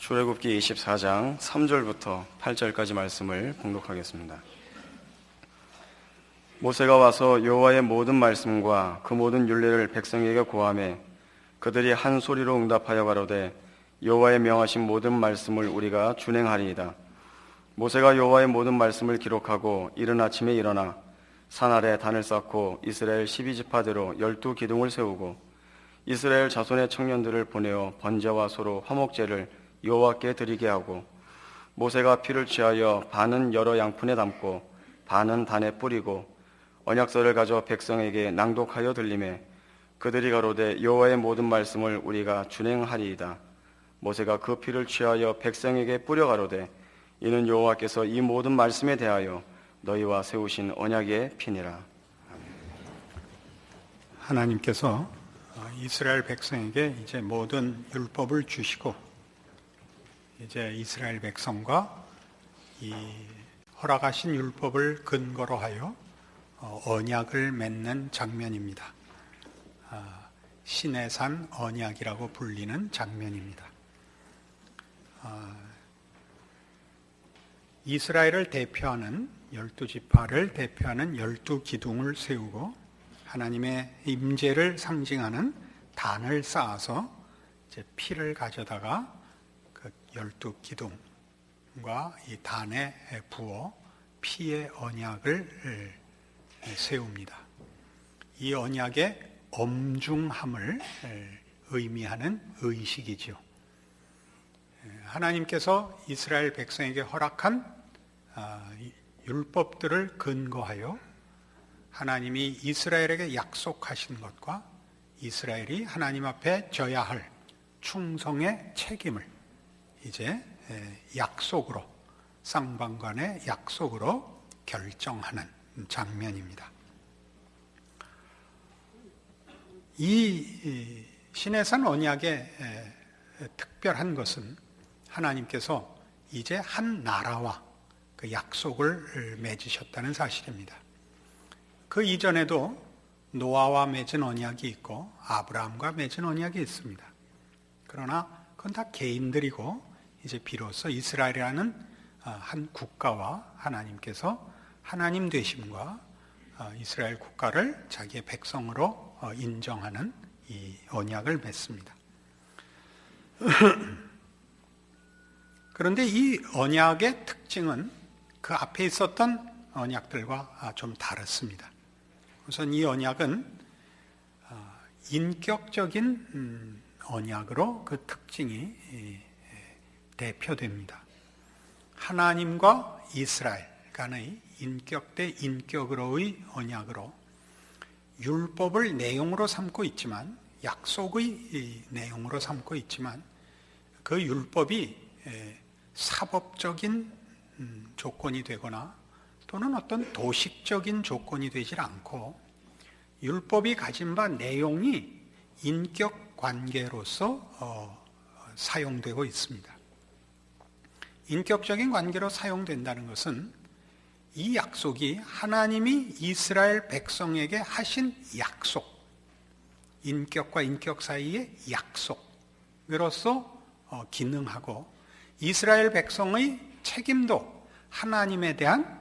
출애굽기 24장 3절부터 8절까지 말씀을 봉독하겠습니다. 모세가 와서 여호와의 모든 말씀과 그 모든 율례를 백성에게 고하매 그들이 한 소리로 응답하여 가로되 여호와의 명하신 모든 말씀을 우리가 준행하리이다. 모세가 여호와의 모든 말씀을 기록하고 이른 아침에 일어나 산 아래 단을 쌓고 이스라엘 12지파대로 12기둥을 세우고 이스라엘 자손의 청년들을 보내어 번제와 소로 화목제를 여호와께 드리게 하고 모세가 피를 취하여 반은 여러 양푼에 담고 반은 단에 뿌리고 언약서를 가져 백성에게 낭독하여 들리매 그들이 가로되 여호와의 모든 말씀을 우리가 준행하리이다. 모세가 그 피를 취하여 백성에게 뿌려 가로되 이는 여호와께서 이 모든 말씀에 대하여 너희와 세우신 언약의 피니라. 하나님께서 이스라엘 백성에게 이제 모든 율법을 주시고 이제 이스라엘 백성과 이 허락하신 율법을 근거로 하여 언약을 맺는 장면입니다. 시내산 언약이라고 불리는 장면입니다. 이스라엘을 대표하는 12지파를 대표하는 12기둥을 세우고 하나님의 임재를 상징하는 단을 쌓아서 이제 피를 가져다가 그 12기둥과 이 단에 부어 피의 언약을 세웁니다. 이 언약의 엄중함을 의미하는 의식이죠. 하나님께서 이스라엘 백성에게 허락한 율법들을 근거하여 하나님이 이스라엘에게 약속하신 것과 이스라엘이 하나님 앞에 져야 할 충성의 책임을 이제 약속으로, 쌍방간의 약속으로 결정하는 장면입니다. 이 시내산 언약의 특별한 것은 하나님께서 이제 한 나라와 그 약속을 맺으셨다는 사실입니다. 그 이전에도 노아와 맺은 언약이 있고 아브라함과 맺은 언약이 있습니다. 그러나 그건 다 개인들이고 이제 비로소 이스라엘이라는 한 국가와 하나님께서 하나님 되심과 이스라엘 국가를 자기의 백성으로 인정하는 이 언약을 맺습니다. 그런데 이 언약의 특징은 그 앞에 있었던 언약들과 좀 다릅니다. 우선 이 언약은 인격적인 언약으로 그 특징이 대표됩니다. 하나님과 이스라엘 간의 인격 대 인격으로의 언약으로 율법을 내용으로 삼고 있지만 약속의 내용으로 삼고 있지만 그 율법이 사법적인 조건이 되거나 또는 어떤 도식적인 조건이 되질 않고 율법이 가진 바 내용이 인격 관계로서 사용되고 있습니다. 인격적인 관계로 사용된다는 것은 이 약속이 하나님이 이스라엘 백성에게 하신 약속, 인격과 인격 사이의 약속으로서 기능하고 이스라엘 백성의 책임도 하나님에 대한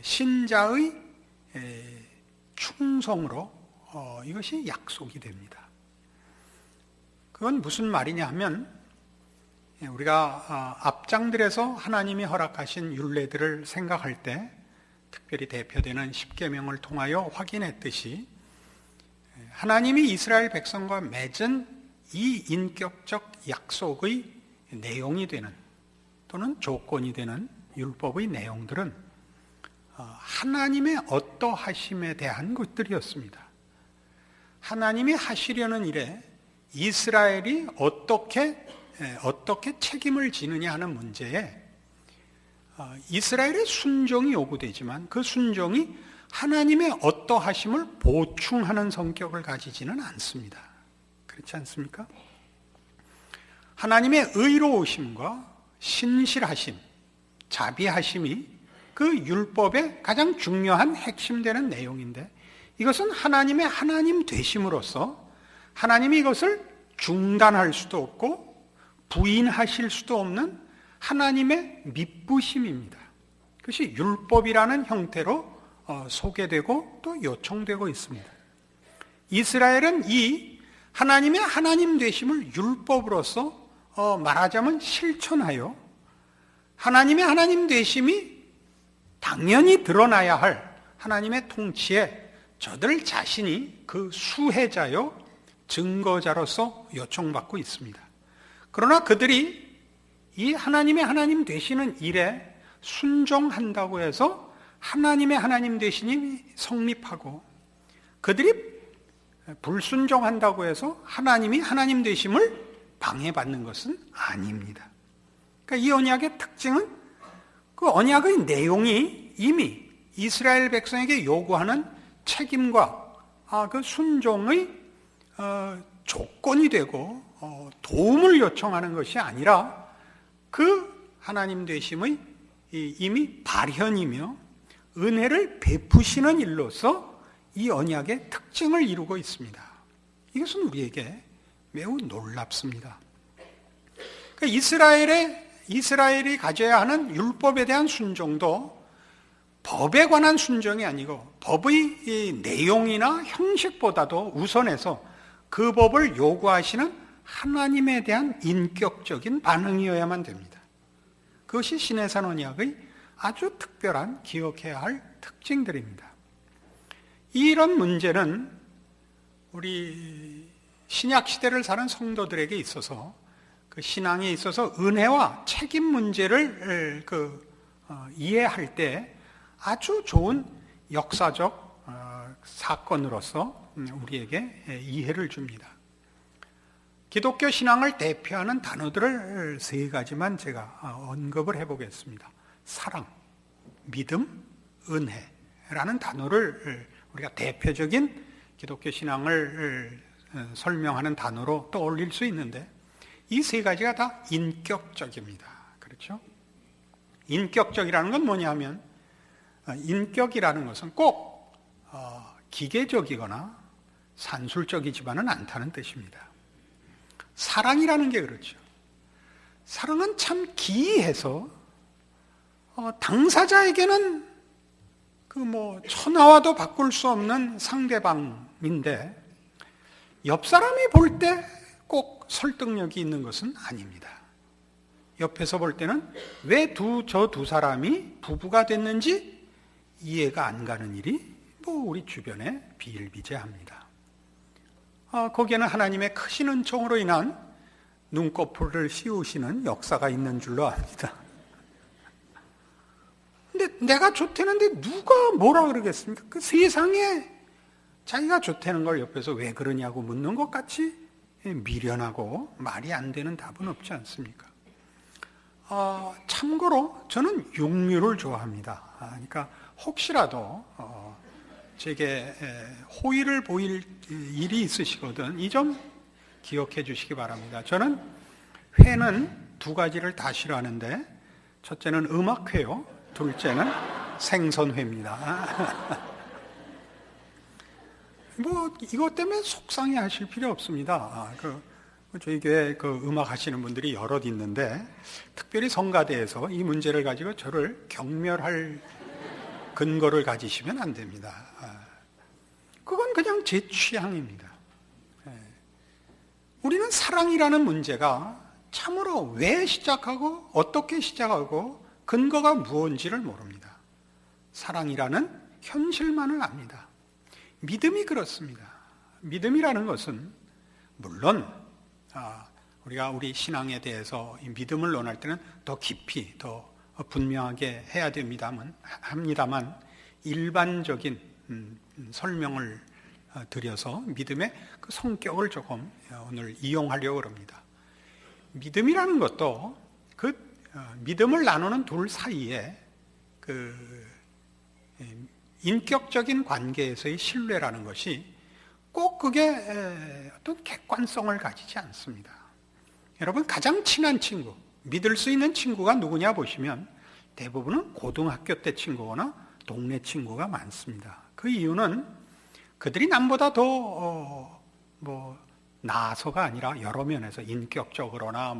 신자의 충성으로 이것이 약속이 됩니다. 그건 무슨 말이냐 하면 우리가 앞장들에서 하나님이 허락하신 율례들을 생각할 때 특별히 대표되는 십계명을 통하여 확인했듯이 하나님이 이스라엘 백성과 맺은 이 인격적 약속의 내용이 되는 또는 조건이 되는 율법의 내용들은 하나님의 어떠하심에 대한 것들이었습니다. 하나님이 하시려는 일에 이스라엘이 어떻게 책임을 지느냐 하는 문제에 이스라엘의 순종이 요구되지만 그 순종이 하나님의 어떠하심을 보충하는 성격을 가지지는 않습니다. 그렇지 않습니까? 하나님의 의로우심과 신실하심, 자비하심이 그 율법의 가장 중요한 핵심되는 내용인데 이것은 하나님의 하나님 되심으로써 하나님이 이것을 중단할 수도 없고 부인하실 수도 없는 하나님의 미쁘심입니다. 그것이 율법이라는 형태로 소개되고 또 요청되고 있습니다. 이스라엘은 이 하나님의 하나님 되심을 율법으로서 말하자면 실천하여 하나님의 하나님 되심이 당연히 드러나야 할 하나님의 통치에 저들 자신이 그 수혜자요 증거자로서 요청받고 있습니다. 그러나 그들이 이 하나님의 하나님 되시는 일에 순종한다고 해서 하나님의 하나님 되시님이 성립하고, 그들이 불순종한다고 해서 하나님이 하나님 되심을 방해받는 것은 아닙니다. 그러니까 이 언약의 특징은 그 언약의 내용이 이미 이스라엘 백성에게 요구하는 책임과 그 순종의 조건이 되고 도움을 요청하는 것이 아니라 그 하나님 되심의 이미 발현이며 은혜를 베푸시는 일로서 이 언약의 특징을 이루고 있습니다. 이것은 우리에게 매우 놀랍습니다. 그러니까 이스라엘이 가져야 하는 율법에 대한 순종도 법에 관한 순종이 아니고 법의 이 내용이나 형식보다도 우선해서 그 법을 요구하시는 하나님에 대한 인격적인 반응이어야만 됩니다. 그것이 시내산 언약의 아주 특별한 기억해야 할 특징들입니다. 이런 문제는 우리 신약 시대를 사는 성도들에게 있어서 그 신앙에 있어서 은혜와 책임 문제를 이해할 때 아주 좋은 역사적 사건으로서 우리에게 이해를 줍니다. 기독교 신앙을 대표하는 단어들을 세 가지만 제가 언급을 해보겠습니다. 사랑, 믿음, 은혜라는 단어를 우리가 대표적인 기독교 신앙을 설명하는 단어로 떠올릴 수 있는데, 이 세 가지가 다 인격적입니다. 그렇죠? 인격적이라는 건 뭐냐면, 인격이라는 것은 꼭 기계적이거나 산술적이지만은 않다는 뜻입니다. 사랑이라는 게 그렇죠. 사랑은 참 기이해서 당사자에게는 천하와도 바꿀 수 없는 상대방인데 옆 사람이 볼 때 꼭 설득력이 있는 것은 아닙니다. 옆에서 볼 때는 왜 저 두 사람이 부부가 됐는지 이해가 안 가는 일이 우리 주변에 비일비재합니다. 거기에는 하나님의 크신 은총으로 인한 눈꺼풀을 씌우시는 역사가 있는 줄로 압니다. 근데 내가 좋다는데 누가 뭐라 그러겠습니까? 그 세상에 자기가 좋다는 걸 옆에서 왜 그러냐고 묻는 것 같이 미련하고 말이 안 되는 답은 없지 않습니까? 참고로 저는 육류를 좋아합니다. 그러니까 혹시라도 제게 호의를 보일 일이 있으시거든 이 점 기억해 주시기 바랍니다. 저는 회는 두 가지를 다 싫어하는데, 첫째는 음악회요, 둘째는 생선회입니다. 이것 때문에 속상해 하실 필요 없습니다. 저희 교회 음악 하시는 분들이 여럿 있는데, 특별히 성가대에서 이 문제를 가지고 저를 경멸할 근거를 가지시면 안 됩니다. 그건 그냥 제 취향입니다. 우리는 사랑이라는 문제가 참으로 왜 시작하고 어떻게 시작하고 근거가 무엇인지를 모릅니다. 사랑이라는 현실만을 압니다. 믿음이 그렇습니다. 믿음이라는 것은 물론 우리가 우리 신앙에 대해서 이 믿음을 논할 때는 더 깊이 더 분명하게 해야 합니다만 일반적인 설명을 드려서 믿음의 그 성격을 조금 오늘 이용하려고 합니다. 믿음이라는 것도 믿음을 나누는 둘 사이에 인격적인 관계에서의 신뢰라는 것이 꼭 그게 어떤 객관성을 가지지 않습니다. 여러분, 가장 친한 친구, 믿을 수 있는 친구가 누구냐 보시면 대부분은 고등학교 때 친구거나 동네 친구가 많습니다. 그 이유는 그들이 남보다 더 나아서가 아니라 여러 면에서 인격적으로나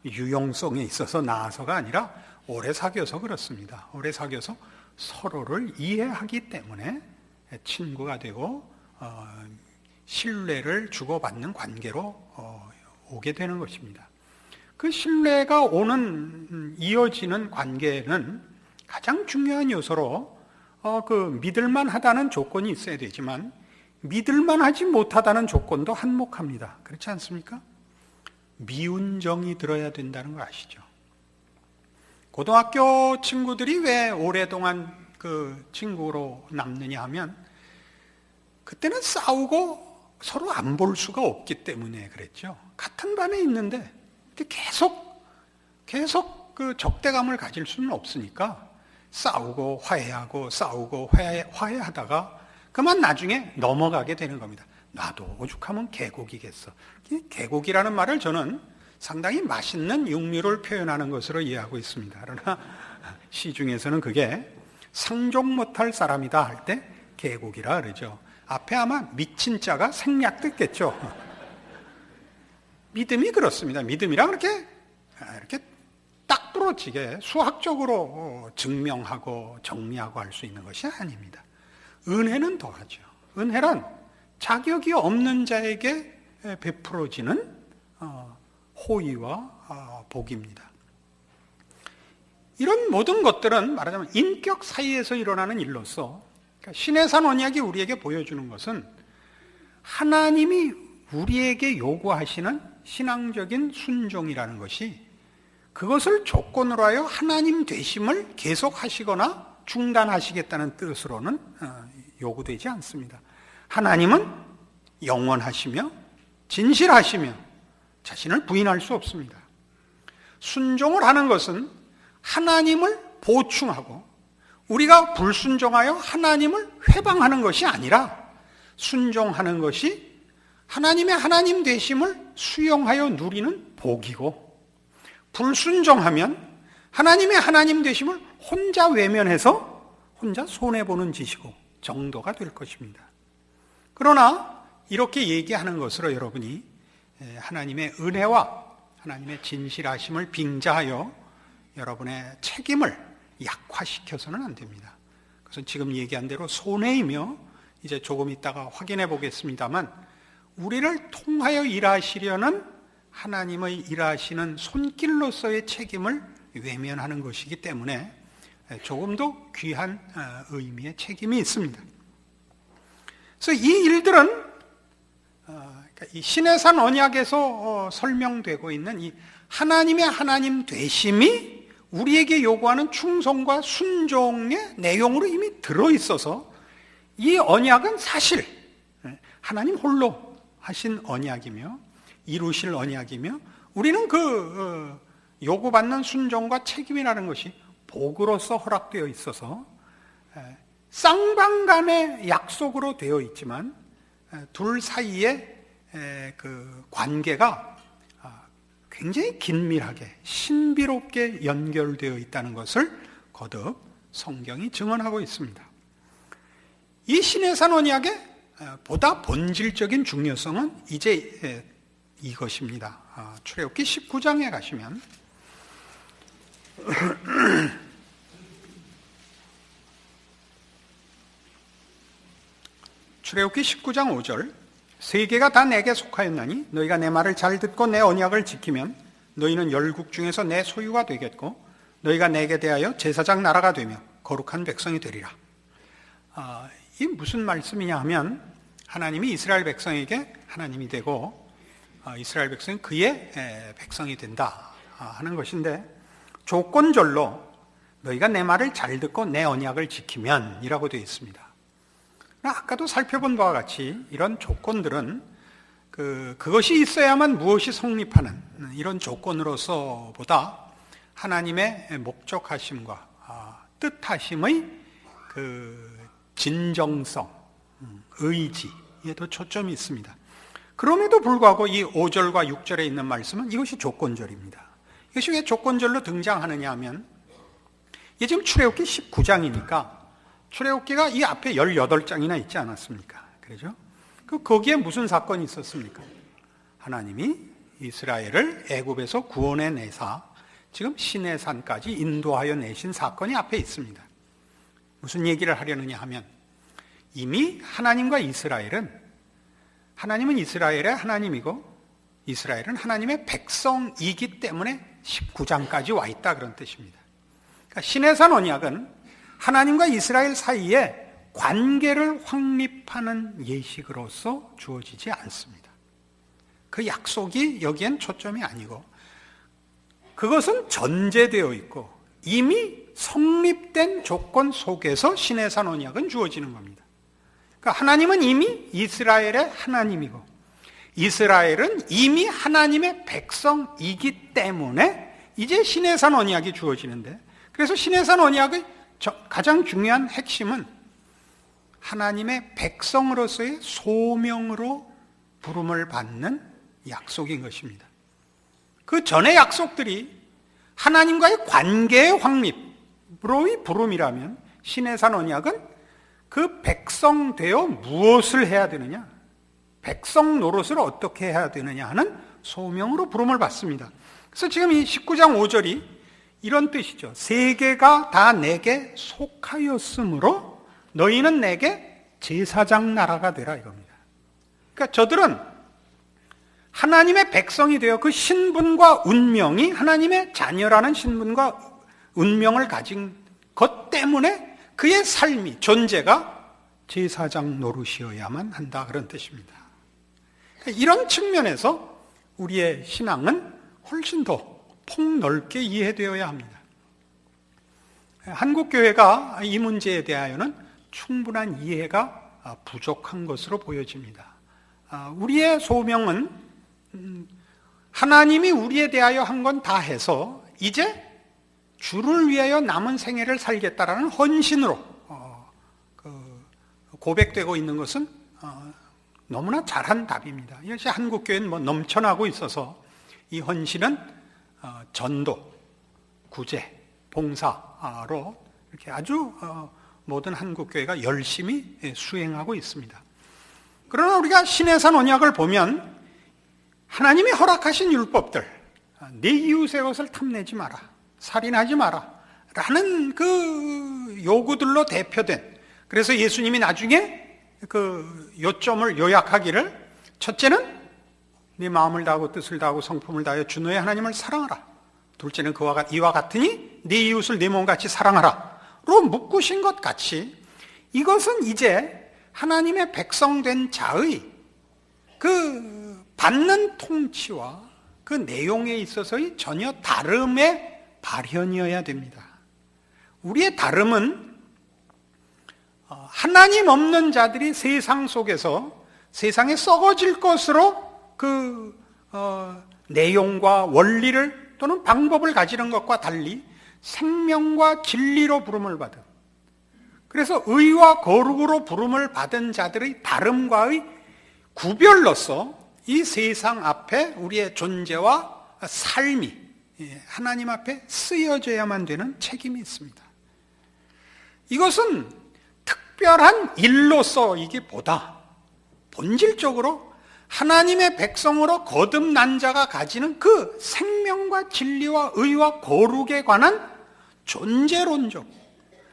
유용성에 있어서 나아서가 아니라 오래 사귀어서 그렇습니다. 오래 사귀어서 서로를 이해하기 때문에 친구가 되고 신뢰를 주고받는 관계로 오게 되는 것입니다. 그 신뢰가 이어지는 관계는 가장 중요한 요소로 그 믿을만하다는 조건이 있어야 되지만 믿을만하지 못하다는 조건도 한몫합니다. 그렇지 않습니까? 미운정이 들어야 된다는 거 아시죠? 고등학교 친구들이 왜 오랫동안 그 친구로 남느냐 하면 그때는 싸우고 서로 안 볼 수가 없기 때문에 그랬죠. 같은 반에 있는데 계속 그 적대감을 가질 수는 없으니까 싸우고 화해하고 싸우고 화해하다가 그만 나중에 넘어가게 되는 겁니다. 나도 오죽하면 개고기겠어. 개고기라는 말을 저는 상당히 맛있는 육류를 표현하는 것으로 이해하고 있습니다. 그러나 시중에서는 그게 상종 못할 사람이다 할 때 개고기라 그러죠. 앞에 아마 미친 자가 생략 됐겠죠. 믿음이 그렇습니다. 믿음이란 이렇게 딱 부러지게 수학적으로 증명하고 정리하고 할 수 있는 것이 아닙니다. 은혜는 더하죠. 은혜란 자격이 없는 자에게 베풀어지는 호의와 복입니다. 이런 모든 것들은 말하자면 인격 사이에서 일어나는 일로서 신의 산 언약이 우리에게 보여주는 것은 하나님이 우리에게 요구하시는 신앙적인 순종이라는 것이 그것을 조건으로 하여 하나님 되심을 계속하시거나 중단하시겠다는 뜻으로는 요구되지 않습니다. 하나님은 영원하시며 진실하시며 자신을 부인할 수 없습니다. 순종을 하는 것은 하나님을 보충하고 우리가 불순종하여 하나님을 회방하는 것이 아니라 순종하는 것이 하나님의 하나님 되심을 수용하여 누리는 복이고 불순종하면 하나님의 하나님 되심을 혼자 외면해서 혼자 손해보는 짓이고 정도가 될 것입니다. 그러나 이렇게 얘기하는 것으로 여러분이 하나님의 은혜와 하나님의 진실하심을 빙자하여 여러분의 책임을 약화시켜서는 안 됩니다. 그것은 지금 얘기한 대로 손해이며 이제 조금 있다가 확인해 보겠습니다만 우리를 통하여 일하시려는 하나님의 일하시는 손길로서의 책임을 외면하는 것이기 때문에 조금 더 귀한 의미의 책임이 있습니다. 그래서 이 일들은 이 신의 산 언약에서 설명되고 있는 이 하나님의 하나님 되심이 우리에게 요구하는 충성과 순종의 내용으로 이미 들어있어서 이 언약은 사실 하나님 홀로 하신 언약이며 이루실 언약이며 우리는 그 요구받는 순종과 책임이라는 것이 복으로서 허락되어 있어서 쌍방간의 약속으로 되어 있지만 둘 사이의 그 관계가 굉장히 긴밀하게 신비롭게 연결되어 있다는 것을 거듭 성경이 증언하고 있습니다. 이 신의 산 언약의 보다 본질적인 중요성은 이제 이것입니다. 출애굽기 19장에 가시면 출애굽기 19장 5절 세계가 다 내게 속하였나니 너희가 내 말을 잘 듣고 내 언약을 지키면 너희는 열국 중에서 내 소유가 되겠고 너희가 내게 대하여 제사장 나라가 되며 거룩한 백성이 되리라. 이 무슨 말씀이냐 하면 하나님이 이스라엘 백성에게 하나님이 되고 이스라엘 백성은 그의 백성이 된다 하는 것인데 조건절로 너희가 내 말을 잘 듣고 내 언약을 지키면 이라고 되어 있습니다. 아까도 살펴본 바와 같이 이런 조건들은 그것이 있어야만 무엇이 성립하는 이런 조건으로서보다 하나님의 목적하심과 뜻하심의 그 진정성, 의지에 더 초점이 있습니다. 그럼에도 불구하고 이 5절과 6절에 있는 말씀은 이것이 조건절입니다. 이것이 왜 조건절로 등장하느냐 하면 이게 지금 출애굽기 19장이니까 출애굽기가 이 앞에 18장이나 있지 않았습니까? 그렇죠? 거기에 무슨 사건이 있었습니까? 하나님이 이스라엘을 애굽에서 구원해 내사 지금 시내산까지 인도하여 내신 사건이 앞에 있습니다. 무슨 얘기를 하려느냐 하면 이미 하나님과 하나님은 이스라엘의 하나님이고 이스라엘은 하나님의 백성이기 때문에 19장까지 와 있다 그런 뜻입니다. 그러니까 시내산 언약은 하나님과 이스라엘 사이에 관계를 확립하는 예식으로서 주어지지 않습니다. 그 약속이 여기엔 초점이 아니고 그것은 전제되어 있고 이미 성립된 조건 속에서 시내산 언약은 주어지는 겁니다. 그러니까 하나님은 이미 이스라엘의 하나님이고 이스라엘은 이미 하나님의 백성이기 때문에 이제 시내산 언약이 주어지는데 그래서 시내산 언약의 가장 중요한 핵심은 하나님의 백성으로서의 소명으로 부름을 받는 약속인 것입니다. 그 전의 약속들이 하나님과의 관계의 확립으로의 부름이라면 시내산 언약은 그 백성 되어 무엇을 해야 되느냐, 백성 노릇을 어떻게 해야 되느냐 하는 소명으로 부름을 받습니다. 그래서 지금 이 19장 5절이 이런 뜻이죠. 세계가 다 내게 속하였으므로 너희는 내게 제사장 나라가 되라 이겁니다. 그러니까 저들은 하나님의 백성이 되어 그 신분과 운명이 하나님의 자녀라는 신분과 운명을 가진 것 때문에 그의 삶이, 존재가 제사장 노릇이어야만 한다 그런 뜻입니다. 그러니까 이런 측면에서 우리의 신앙은 훨씬 더 폭넓게 이해되어야 합니다. 한국교회가 이 문제에 대하여는 충분한 이해가 부족한 것으로 보여집니다. 우리의 소명은 하나님이 우리에 대하여 한 건 다 해서 이제 주를 위하여 남은 생애를 살겠다라는 헌신으로 고백되고 있는 것은 너무나 잘한 답입니다. 이것이 한국교회는 넘쳐나고 있어서 이 헌신은 전도, 구제, 봉사로 이렇게 아주 모든 한국교회가 열심히 수행하고 있습니다. 그러나 우리가 시내산 언약을 보면 하나님이 허락하신 율법들, 네 이웃의 것을 탐내지 마라, 살인하지 마라 라는 그 요구들로 대표된, 그래서 예수님이 나중에 그 요점을 요약하기를 첫째는 네 마음을 다하고 뜻을 다하고 성품을 다하여 주 너의 하나님을 사랑하라, 둘째는 이와 같으니 네 이웃을 네 몸같이 사랑하라 로 묶으신 것 같이 이것은 이제 하나님의 백성된 자의 그 받는 통치와 그 내용에 있어서의 전혀 다름의 발현이어야 됩니다. 우리의 다름은 하나님 없는 자들이 세상 속에서 세상에 썩어질 것으로 그 내용과 원리를 또는 방법을 가지는 것과 달리 생명과 진리로 부름을 받은, 그래서 의와 거룩으로 부름을 받은 자들의 다름과의 구별로서 이 세상 앞에 우리의 존재와 삶이 하나님 앞에 쓰여져야만 되는 책임이 있습니다. 이것은 특별한 일로서이기보다 본질적으로 하나님의 백성으로 거듭난 자가 가지는 그 생명과 진리와 의와 거룩에 관한 존재론적,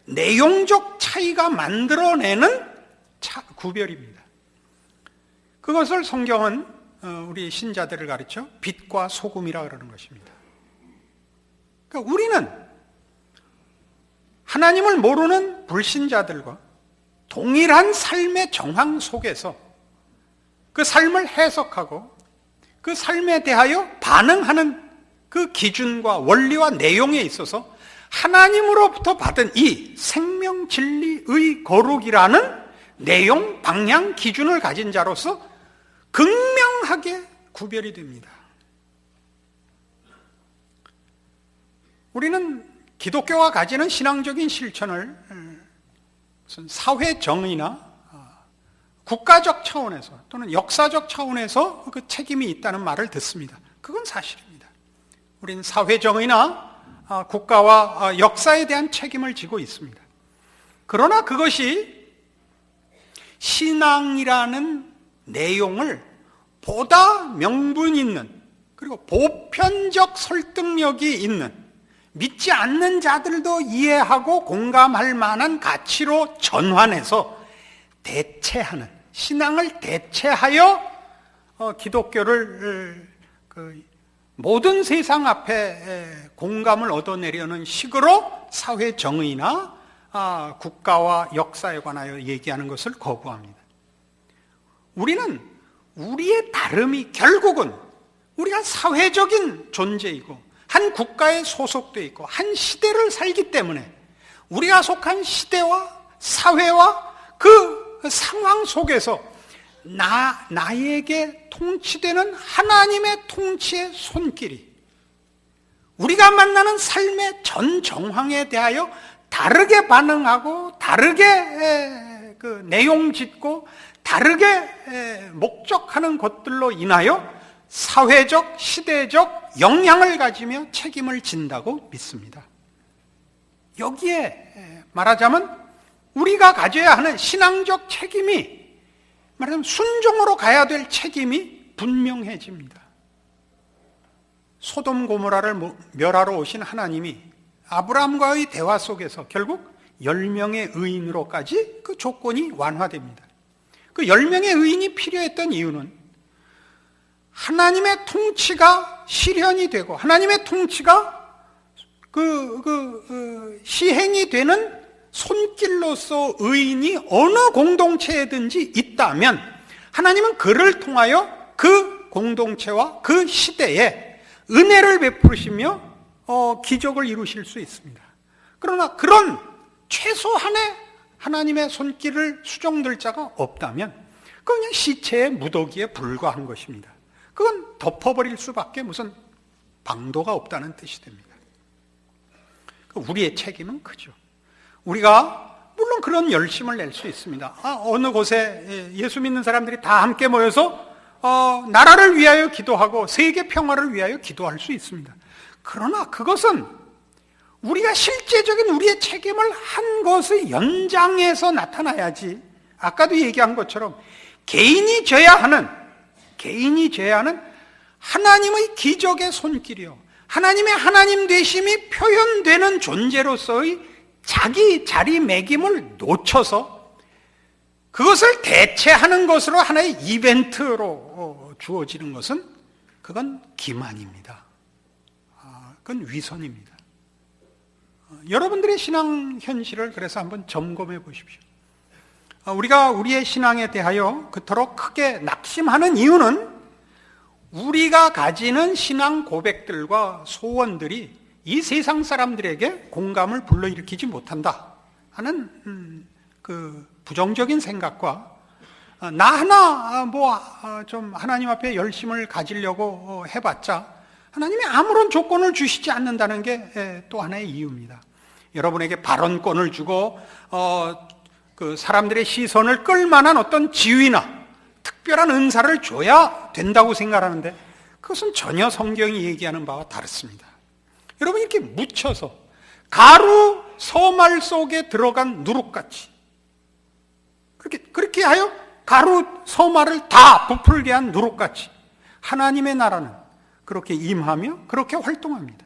내용적 차이가 만들어내는 구별입니다. 그것을 성경은 우리 신자들을 가르쳐 빛과 소금이라 그러는 것입니다. 그러니까 우리는 하나님을 모르는 불신자들과 동일한 삶의 정황 속에서 그 삶을 해석하고 그 삶에 대하여 반응하는 그 기준과 원리와 내용에 있어서 하나님으로부터 받은 이 생명, 진리, 의, 거룩이라는 내용, 방향, 기준을 가진 자로서 극명하게 구별이 됩니다. 우리는 기독교가 가지는 신앙적인 실천을 무슨 사회 정의나 국가적 차원에서 또는 역사적 차원에서 그 책임이 있다는 말을 듣습니다. 그건 사실입니다. 우리는 사회 정의나 국가와 역사에 대한 책임을 지고 있습니다. 그러나 그것이 신앙이라는 내용을 보다 명분 있는 그리고 보편적 설득력이 있는, 믿지 않는 자들도 이해하고 공감할 만한 가치로 전환해서 대체하는, 신앙을 대체하여 기독교를 모든 세상 앞에 공감을 얻어내려는 식으로 사회 정의나 국가와 역사에 관하여 얘기하는 것을 거부합니다. 우리는 우리의 다름이 결국은 우리가 사회적인 존재이고 한 국가에 소속되어 있고 한 시대를 살기 때문에 우리가 속한 시대와 사회와 그 상황 속에서 나에게 통치되는 하나님의 통치의 손길이 우리가 만나는 삶의 전 정황에 대하여 다르게 반응하고 다르게 내용 짓고 다르게 목적하는 것들로 인하여 사회적, 시대적 영향을 가지며 책임을 진다고 믿습니다. 여기에 말하자면 우리가 가져야 하는 신앙적 책임이 말하자면 순종으로 가야 될 책임이 분명해집니다. 소돔 고모라를 멸하러 오신 하나님이 아브라함과의 대화 속에서 결국 10명의 의인으로까지 그 조건이 완화됩니다. 그 10명의 의인이 필요했던 이유는 하나님의 통치가 실현이 되고 하나님의 통치가 시행이 되는 손길로서 의인이 어느 공동체에든지 있다면 하나님은 그를 통하여 그 공동체와 그 시대에 은혜를 베푸시며 기적을 이루실 수 있습니다. 그러나 그런 최소한의 하나님의 손길을 수정될 자가 없다면 그건 그냥 시체의 무더기에 불과한 것입니다. 그건 덮어버릴 수밖에 무슨 방도가 없다는 뜻이 됩니다. 우리의 책임은 크죠. 우리가 물론 그런 열심을 낼 수 있습니다. 어느 곳에 예수 믿는 사람들이 다 함께 모여서 나라를 위하여 기도하고 세계 평화를 위하여 기도할 수 있습니다. 그러나 그것은 우리가 실제적인 우리의 책임을 한 것의 연장에서 나타나야지, 아까도 얘기한 것처럼 개인이 져야 하는 하나님의 기적의 손길이요, 하나님의 하나님 되심이 표현되는 존재로서의 자기 자리매김을 놓쳐서 그것을 대체하는 것으로 하나의 이벤트로 주어지는 것은 그건 기만입니다. 그건 위선입니다. 여러분들의 신앙 현실을 그래서 한번 점검해 보십시오. 우리가 우리의 신앙에 대하여 그토록 크게 낙심하는 이유는 우리가 가지는 신앙 고백들과 소원들이 이 세상 사람들에게 공감을 불러일으키지 못한다 하는 그 부정적인 생각과 나 하나 좀 하나님 앞에 열심을 가지려고 해봤자 하나님이 아무런 조건을 주시지 않는다는 게 또 하나의 이유입니다. 여러분에게 발언권을 주고 그 사람들의 시선을 끌만한 어떤 지위나 특별한 은사를 줘야 된다고 생각하는데 그것은 전혀 성경이 얘기하는 바와 다릅니다. 여러분, 이렇게 묻혀서 가루 서말 속에 들어간 누룩같이 그렇게 하여 가루 서말을 다 부풀게 한 누룩같이 하나님의 나라는 그렇게 임하며 그렇게 활동합니다.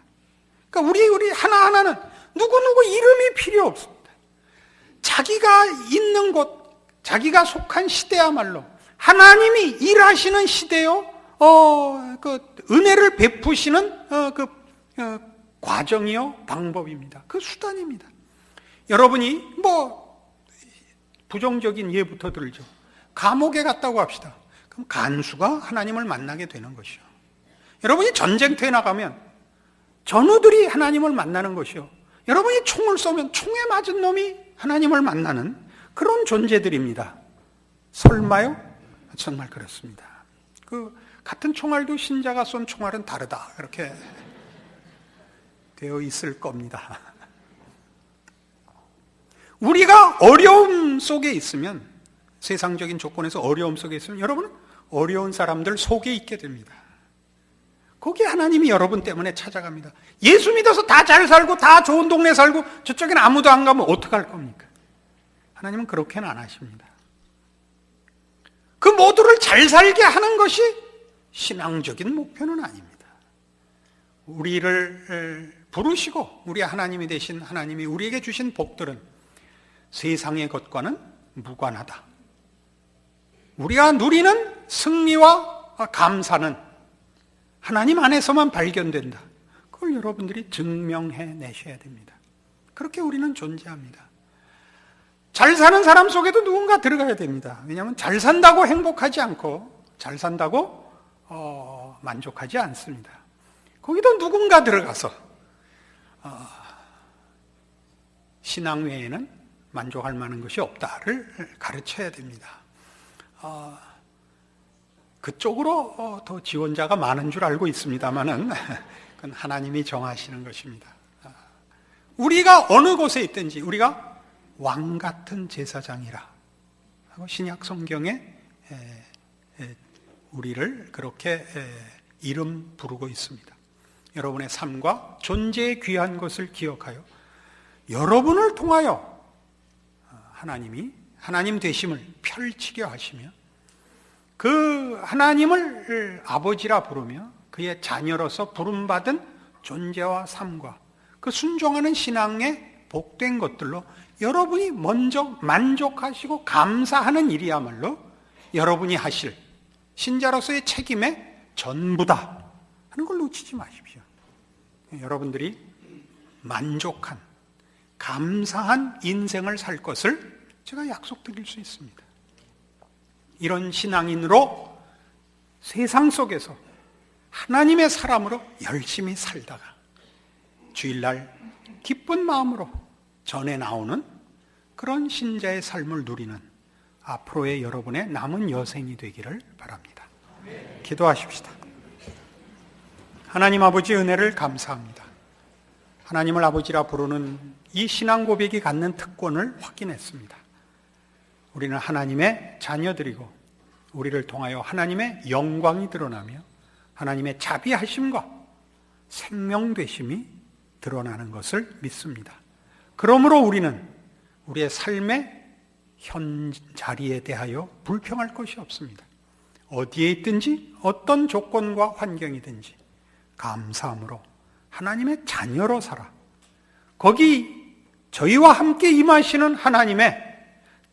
그러니까 우리 하나하나는 누구누구 이름이 필요 없습니다. 자기가 있는 곳, 자기가 속한 시대야말로 하나님이 일하시는 시대요, 은혜를 베푸시는 과정이요, 방법입니다. 그 수단입니다. 여러분이 부정적인 예부터 들죠. 감옥에 갔다고 합시다. 그럼 간수가 하나님을 만나게 되는 것이요. 여러분이 전쟁터에 나가면 전우들이 하나님을 만나는 것이요. 여러분이 총을 쏘면 총에 맞은 놈이 하나님을 만나는 그런 존재들입니다. 설마요? 정말 그렇습니다. 같은 총알도 신자가 쏜 총알은 다르다, 그렇게 되어 있을 겁니다. 우리가 어려움 속에 있으면, 세상적인 조건에서 어려움 속에 있으면 여러분은 어려운 사람들 속에 있게 됩니다. 거기 하나님이 여러분 때문에 찾아갑니다. 예수 믿어서 다 잘 살고 다 좋은 동네 살고 저쪽에는 아무도 안 가면 어떡할 겁니까? 하나님은 그렇게는 안 하십니다. 그 모두를 잘 살게 하는 것이 신앙적인 목표는 아닙니다. 우리를 부르시고 우리 하나님이 되신 하나님이 우리에게 주신 복들은 세상의 것과는 무관하다. 우리가 누리는 승리와 감사는 하나님 안에서만 발견된다. 그걸 여러분들이 증명해 내셔야 됩니다. 그렇게 우리는 존재합니다. 잘 사는 사람 속에도 누군가 들어가야 됩니다. 왜냐하면 잘 산다고 행복하지 않고 잘 산다고 만족하지 않습니다. 거기도 누군가 들어가서 신앙 외에는 만족할 만한 것이 없다를 가르쳐야 됩니다. 그쪽으로 더 지원자가 많은 줄 알고 있습니다만은 그건 하나님이 정하시는 것입니다. 우리가 어느 곳에 있든지 우리가 왕 같은 제사장이라 하고 신약 성경에 우리를 그렇게 이름 부르고 있습니다. 여러분의 삶과 존재의 귀한 것을 기억하여 여러분을 통하여 하나님이 하나님 되심을 펼치려 하시며 그 하나님을 아버지라 부르며 그의 자녀로서 부름받은 존재와 삶과 그 순종하는 신앙에 복된 것들로 여러분이 먼저 만족하시고 감사하는 일이야말로 여러분이 하실 신자로서의 책임의 전부다 하는 걸 놓치지 마십시오. 여러분들이 만족한 감사한 인생을 살 것을 제가 약속드릴 수 있습니다. 이런 신앙인으로 세상 속에서 하나님의 사람으로 열심히 살다가 주일날 기쁜 마음으로 전에 나오는 그런 신자의 삶을 누리는 앞으로의 여러분의 남은 여생이 되기를 바랍니다. 기도하십시다. 하나님 아버지 은혜를 감사합니다. 하나님을 아버지라 부르는 이 신앙 고백이 갖는 특권을 확인했습니다. 우리는 하나님의 자녀들이고 우리를 통하여 하나님의 영광이 드러나며 하나님의 자비하심과 생명되심이 드러나는 것을 믿습니다. 그러므로 우리는 우리의 삶의 현 자리에 대하여 불평할 것이 없습니다. 어디에 있든지 어떤 조건과 환경이든지 감사함으로 하나님의 자녀로 살아 거기 저희와 함께 임하시는 하나님의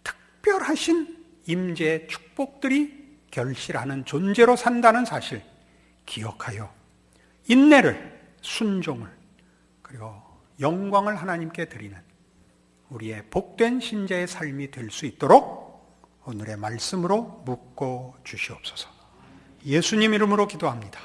특별하신 임재의 축복들이 결실하는 존재로 산다는 사실 기억하여 인내를, 순종을 그리고 영광을 하나님께 드리는 우리의 복된 신자의 삶이 될 수 있도록 오늘의 말씀으로 묻고 주시옵소서. 예수님 이름으로 기도합니다.